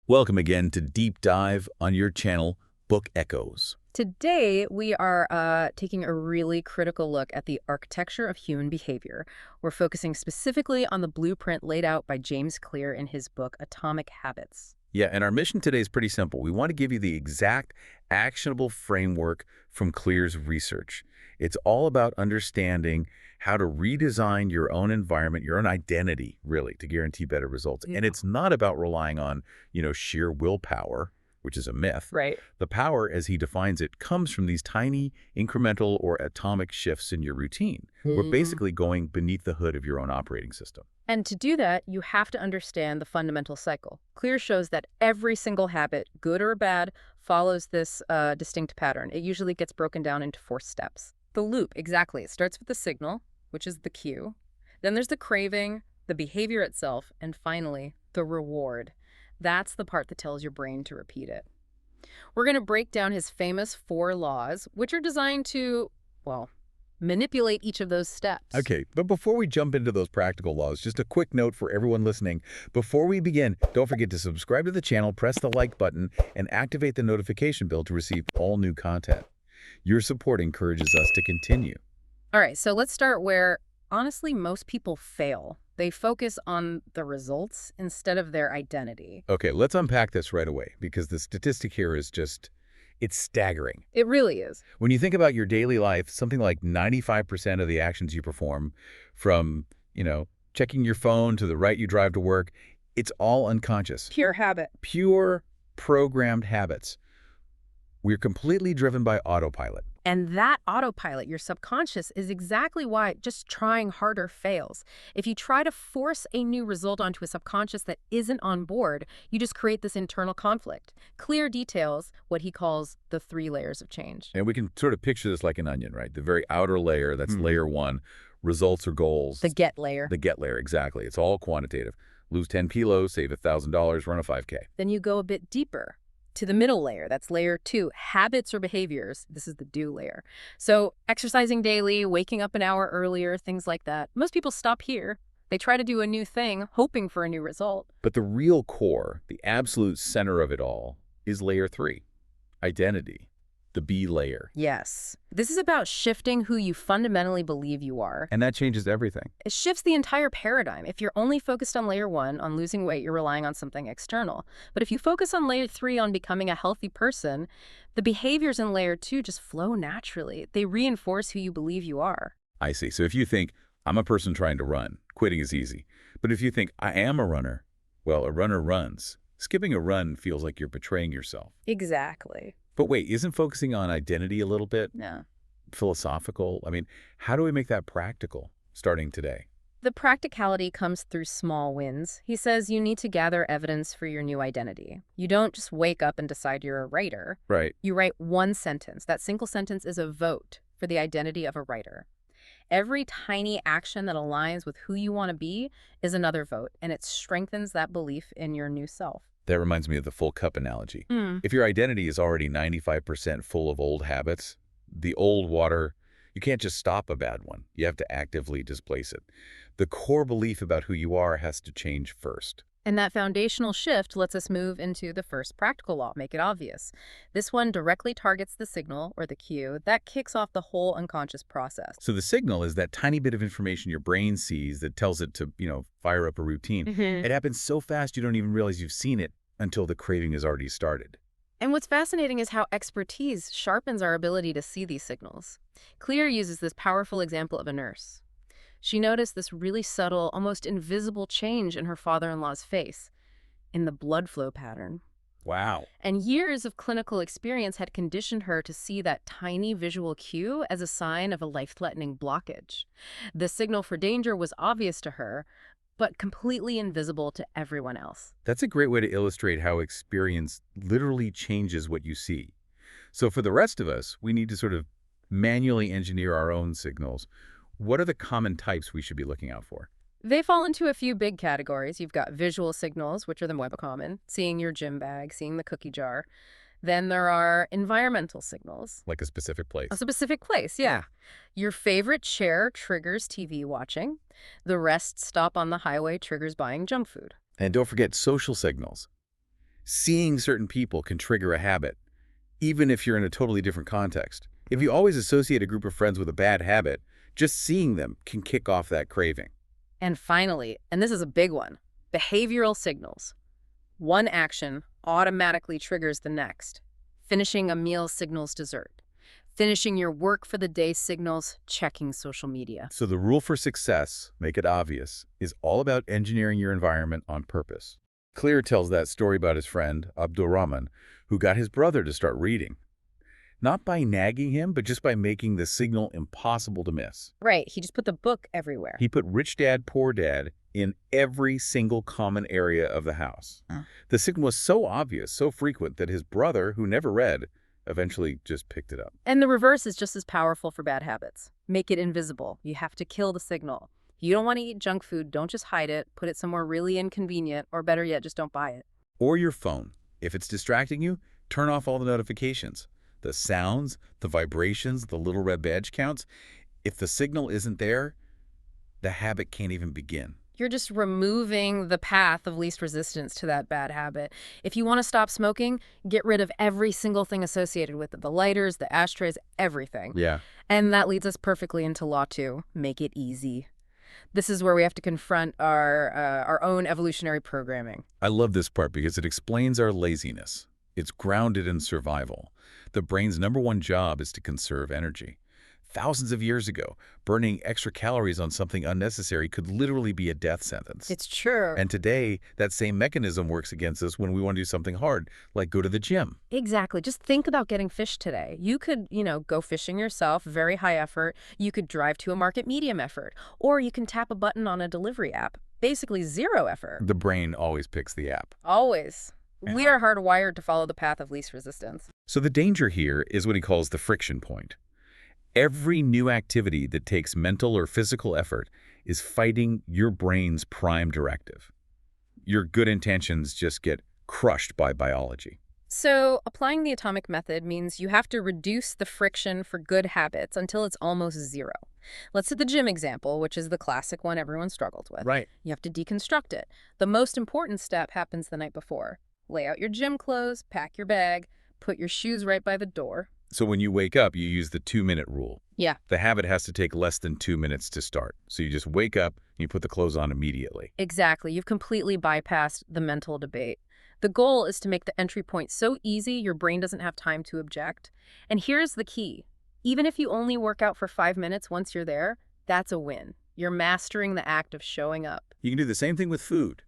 Welcome again to Deep Dive on your channel, Book Echoes. Today, we are taking a really critical look at the architecture of human behavior. We're focusing specifically on the blueprint laid out by James Clear in his book, Atomic Habits. Yeah, and our mission today is pretty simple. We want to give you the exact actionable framework from Clear's research. It's all about understanding how to redesign your own environment, your own identity, really, to guarantee better results. Yeah. And it's not about relying on, sheer willpower, which is a myth. Right. The power, as he defines it, comes from these tiny incremental or atomic shifts in your routine. We're basically going beneath the hood of your own operating system. And to do that, you have to understand the fundamental cycle. Clear shows that every single habit, good or bad, follows this distinct pattern. It usually gets broken down into 4 steps. The loop, exactly. It starts with the signal, which is the cue. Then there's the craving, the behavior itself, and finally, the reward. That's the part that tells your brain to repeat it. We're going to break down his famous 4 laws, which are designed to, well, manipulate each of those steps. Okay, but before we jump into those practical laws, just a quick note for everyone listening. Before we begin, don't forget to subscribe to the channel, press the like button, and activate the notification bell to receive all new content. Your support encourages us to continue. All right, so let's start where, honestly, most people fail. They focus on the results instead of their identity. Okay, let's unpack this right away, because the statistic here is it's staggering. It really is. When you think about your daily life, something like 95% of the actions you perform, from, checking your phone to the right you drive to work, it's all unconscious. Pure habit. Pure programmed habits. We're completely driven by autopilot. And that autopilot, your subconscious, is exactly why just trying harder fails. If you try to force a new result onto a subconscious that isn't on board, you just create this internal conflict. Clear details what he calls the 3 layers of change. And we can sort of picture this like an onion, right? The very outer layer, that's layer 1, results or goals. The get layer. The get layer, exactly. It's all quantitative. Lose 10 kilos, save $1,000, run a 5K. Then you go a bit deeper to the middle layer. That's layer 2, habits or behaviors. This is the do layer. So exercising daily, waking up an hour earlier, things like that. Most people stop here. They try to do a new thing, hoping for a new result. But the real core, the absolute center of it all, is layer 3, identity, the B layer. Yes. This is about shifting who you fundamentally believe you are. And that changes everything. It shifts the entire paradigm. If you're only focused on layer 1, on losing weight, you're relying on something external. But if you focus on layer 3, on becoming a healthy person, the behaviors in layer 2 just flow naturally. They reinforce who you believe you are. I see. So if you think, I'm a person trying to run, quitting is easy. But if you think, I am a runner, well, a runner runs. Skipping a run feels like you're betraying yourself. Exactly. But wait, isn't focusing on identity a little bit philosophical? I mean, how do we make that practical starting today? The practicality comes through small wins. He says you need to gather evidence for your new identity. You don't just wake up and decide you're a writer. Right. You write 1 sentence. That single sentence is a vote for the identity of a writer. Every tiny action that aligns with who you want to be is another vote, and it strengthens that belief in your new self. That reminds me of the full cup analogy. If your identity is already 95% full of old habits, the old water, you can't just stop a bad one. You have to actively displace it. The core belief about who you are has to change first. And that foundational shift lets us move into the first practical law, make it obvious. This one directly targets the signal, or the cue, that kicks off the whole unconscious process. So the signal is that tiny bit of information your brain sees that tells it to, fire up a routine. It happens so fast you don't even realize you've seen it until the craving has already started. And what's fascinating is how expertise sharpens our ability to see these signals. Clear uses this powerful example of a nurse. She noticed this really subtle, almost invisible change in her father-in-law's face, in the blood flow pattern. Wow. And years of clinical experience had conditioned her to see that tiny visual cue as a sign of a life-threatening blockage. The signal for danger was obvious to her, but completely invisible to everyone else. That's a great way to illustrate how experience literally changes what you see. So for the rest of us, we need to sort of manually engineer our own signals. What are the common types we should be looking out for? They fall into a few big categories. You've got visual signals, which are the most common, seeing your gym bag, seeing the cookie jar. Then there are environmental signals. Like a specific place. A specific place, yeah. Your favorite chair triggers TV watching. The rest stop on the highway triggers buying junk food. And don't forget social signals. Seeing certain people can trigger a habit, even if you're in a totally different context. If you always associate a group of friends with a bad habit, just seeing them can kick off that craving. And finally, and this is a big one, behavioral signals. One action automatically triggers the next. Finishing a meal signals dessert. Finishing your work for the day signals checking social media. So the rule for success, make it obvious, is all about engineering your environment on purpose. Clear tells that story about his friend, Abdurrahman, who got his brother to start reading. Not by nagging him, but just by making the signal impossible to miss. Right, he just put the book everywhere. He put Rich Dad, Poor Dad in every single common area of the house. The signal was so obvious, so frequent, that his brother, who never read, eventually just picked it up. And the reverse is just as powerful for bad habits. Make it invisible. You have to kill the signal. You don't want to eat junk food, don't just hide it, put it somewhere really inconvenient, or better yet, just don't buy it. Or your phone. If it's distracting you, turn off all the notifications. The sounds, the vibrations, the little red badge counts. If the signal isn't there, the habit can't even begin. You're just removing the path of least resistance to that bad habit. If you want to stop smoking, get rid of every single thing associated with it. The lighters, the ashtrays, everything. Yeah. And that leads us perfectly into law 2, make it easy. This is where we have to confront our own evolutionary programming. I love this part because it explains our laziness. It's grounded in survival. The brain's #1 job is to conserve energy. Thousands of years ago, burning extra calories on something unnecessary could literally be a death sentence. It's true. And today, that same mechanism works against us when we want to do something hard, like go to the gym. Exactly. Just think about getting fish today. You could, go fishing yourself, very high effort. You could drive to a market, medium effort. Or you can tap a button on a delivery app, basically 0 effort. The brain always picks the app. Always. Yeah. We are hardwired to follow the path of least resistance. So the danger here is what he calls the friction point. Every new activity that takes mental or physical effort is fighting your brain's prime directive. Your good intentions just get crushed by biology. So applying the atomic method means you have to reduce the friction for good habits until it's almost 0. Let's take the gym example, which is the classic one everyone struggles with. Right. You have to deconstruct it. The most important step happens the night before. Lay out your gym clothes, pack your bag, put your shoes right by the door. So when you wake up, you use the 2-minute rule. Yeah. The habit has to take less than 2 minutes to start. So you just wake up and you put the clothes on immediately. Exactly. You've completely bypassed the mental debate. The goal is to make the entry point so easy your brain doesn't have time to object. And here's the key. Even if you only work out for 5 minutes once you're there, that's a win. You're mastering the act of showing up. You can do the same thing with food.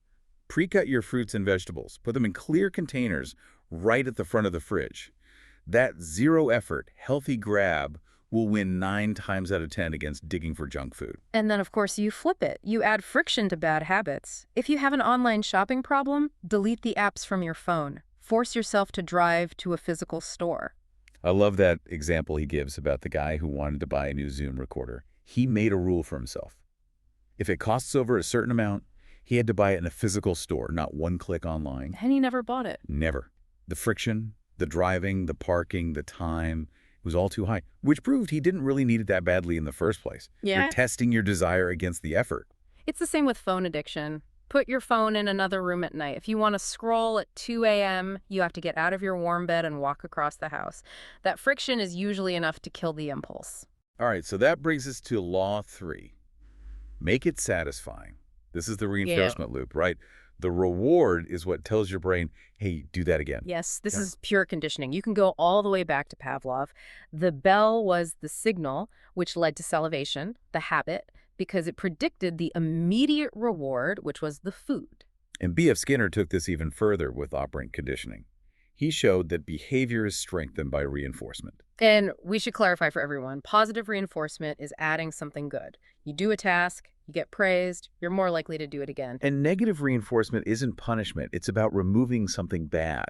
Pre-cut your fruits and vegetables. Put them in clear containers right at the front of the fridge. That 0 effort, healthy grab will win 9 times out of 10 against digging for junk food. And then, of course, you flip it. You add friction to bad habits. If you have an online shopping problem, delete the apps from your phone. Force yourself to drive to a physical store. I love that example he gives about the guy who wanted to buy a new Zoom recorder. He made a rule for himself. If it costs over a certain amount, he had to buy it in a physical store, not one click online. And he never bought it. Never. The friction, the driving, the parking, the time, it was all too high, which proved he didn't really need it that badly in the first place. Yeah. You're testing your desire against the effort. It's the same with phone addiction. Put your phone in another room at night. If you want to scroll at 2 a.m., you have to get out of your warm bed and walk across the house. That friction is usually enough to kill the impulse. All right, so that brings us to law 3. Make it satisfying. This is the reinforcement loop, right? The reward is what tells your brain, hey, do that again. Yes, this is pure conditioning. You can go all the way back to Pavlov. The bell was the signal, which led to salivation, the habit, because it predicted the immediate reward, which was the food. And B.F. Skinner took this even further with operant conditioning. He showed that behavior is strengthened by reinforcement. And we should clarify for everyone, positive reinforcement is adding something good. You do a task, you get praised, you're more likely to do it again. And negative reinforcement isn't punishment. It's about removing something bad,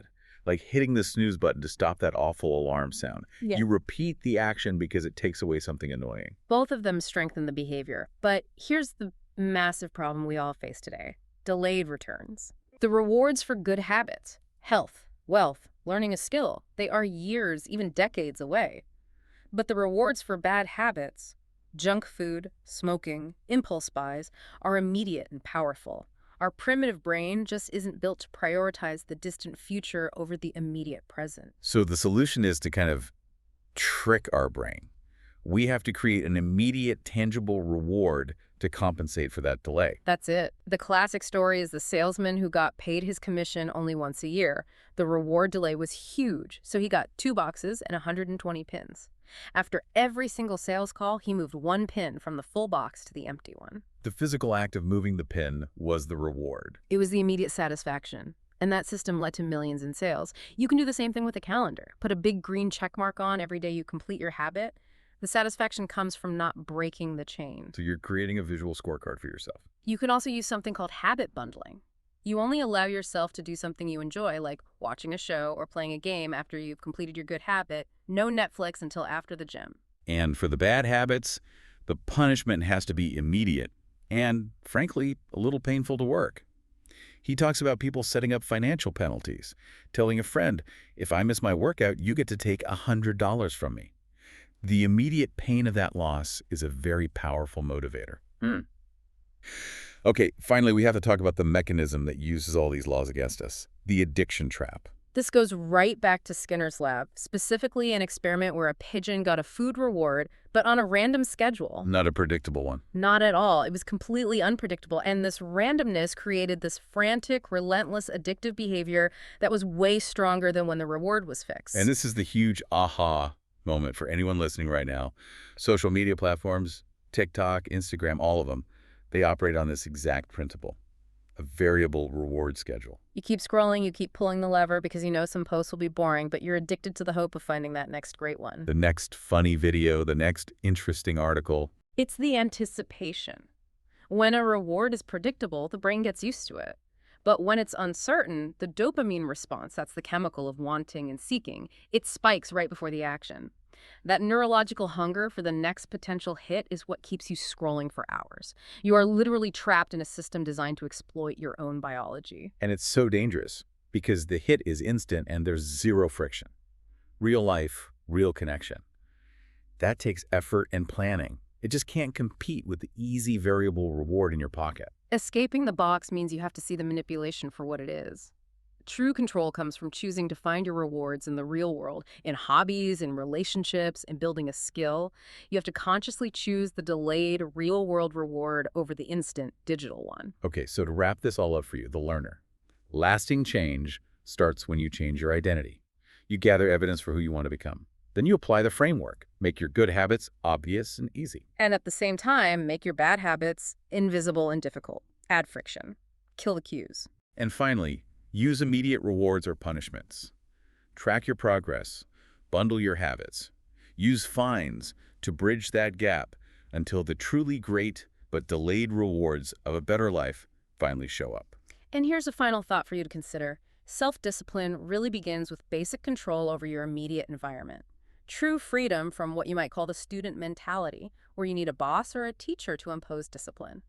like hitting the snooze button to stop that awful alarm sound. Yeah. You repeat the action because it takes away something annoying. Both of them strengthen the behavior. But here's the massive problem we all face today. Delayed returns. The rewards for good habits, health, wealth, learning a skill, they are years, even decades away. But the rewards for bad habits, junk food, smoking, impulse buys, are immediate and powerful. Our primitive brain just isn't built to prioritize the distant future over the immediate present. So the solution is to kind of trick our brain. We have to create an immediate, tangible reward to compensate for that delay. That's it. The classic story is the salesman who got paid his commission only once a year. The reward delay was huge, so he got 2 boxes and 120 pins. After every single sales call, he moved 1 pin from the full box to the empty one. The physical act of moving the pin was the reward. It was the immediate satisfaction. And that system led to millions in sales. You can do the same thing with a calendar. Put a big green check mark on every day you complete your habit. The satisfaction comes from not breaking the chain. So you're creating a visual scorecard for yourself. You can also use something called habit bundling. You only allow yourself to do something you enjoy, like watching a show or playing a game after you've completed your good habit. No Netflix until after the gym. And for the bad habits, the punishment has to be immediate and, frankly, a little painful to work. He talks about people setting up financial penalties, telling a friend, if I miss my workout, you get to take $100 from me. The immediate pain of that loss is a very powerful motivator. Okay, finally, we have to talk about the mechanism that uses all these laws against us, the addiction trap. This goes right back to Skinner's lab, specifically an experiment where a pigeon got a food reward, but on a random schedule. Not a predictable one. Not at all. It was completely unpredictable, and this randomness created this frantic, relentless, addictive behavior that was way stronger than when the reward was fixed. And this is the huge aha moment for anyone listening right now. Social media platforms, TikTok, Instagram, all of them, they operate on this exact principle, a variable reward schedule. You keep scrolling, you keep pulling the lever because you know some posts will be boring, but you're addicted to the hope of finding that next great one. The next funny video, the next interesting article. It's the anticipation. When a reward is predictable, the brain gets used to it. But when it's uncertain, the dopamine response, that's the chemical of wanting and seeking, it spikes right before the action. That neurological hunger for the next potential hit is what keeps you scrolling for hours. You are literally trapped in a system designed to exploit your own biology. And it's so dangerous because the hit is instant and there's zero friction. Real life, real connection. That takes effort and planning. It just can't compete with the easy variable reward in your pocket. Escaping the box means you have to see the manipulation for what it is. True control comes from choosing to find your rewards in the real world, in hobbies, in relationships, in building a skill. You have to consciously choose the delayed real-world reward over the instant digital one. Okay, so to wrap this all up for you, the learner. Lasting change starts when you change your identity. You gather evidence for who you want to become. Then you apply the framework. Make your good habits obvious and easy. And at the same time, make your bad habits invisible and difficult. Add friction. Kill the cues. And finally, use immediate rewards or punishments. Track your progress. Bundle your habits. Use fines to bridge that gap until the truly great but delayed rewards of a better life finally show up. And here's a final thought for you to consider. Self-discipline really begins with basic control over your immediate environment. True freedom from what you might call the student mentality, where you need a boss or a teacher to impose discipline.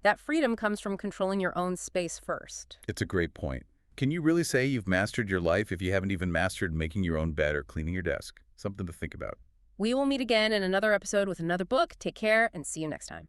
That freedom comes from controlling your own space first. It's a great point. Can you really say you've mastered your life if you haven't even mastered making your own bed or cleaning your desk? Something to think about. We will meet again in another episode with another book. Take care and see you next time.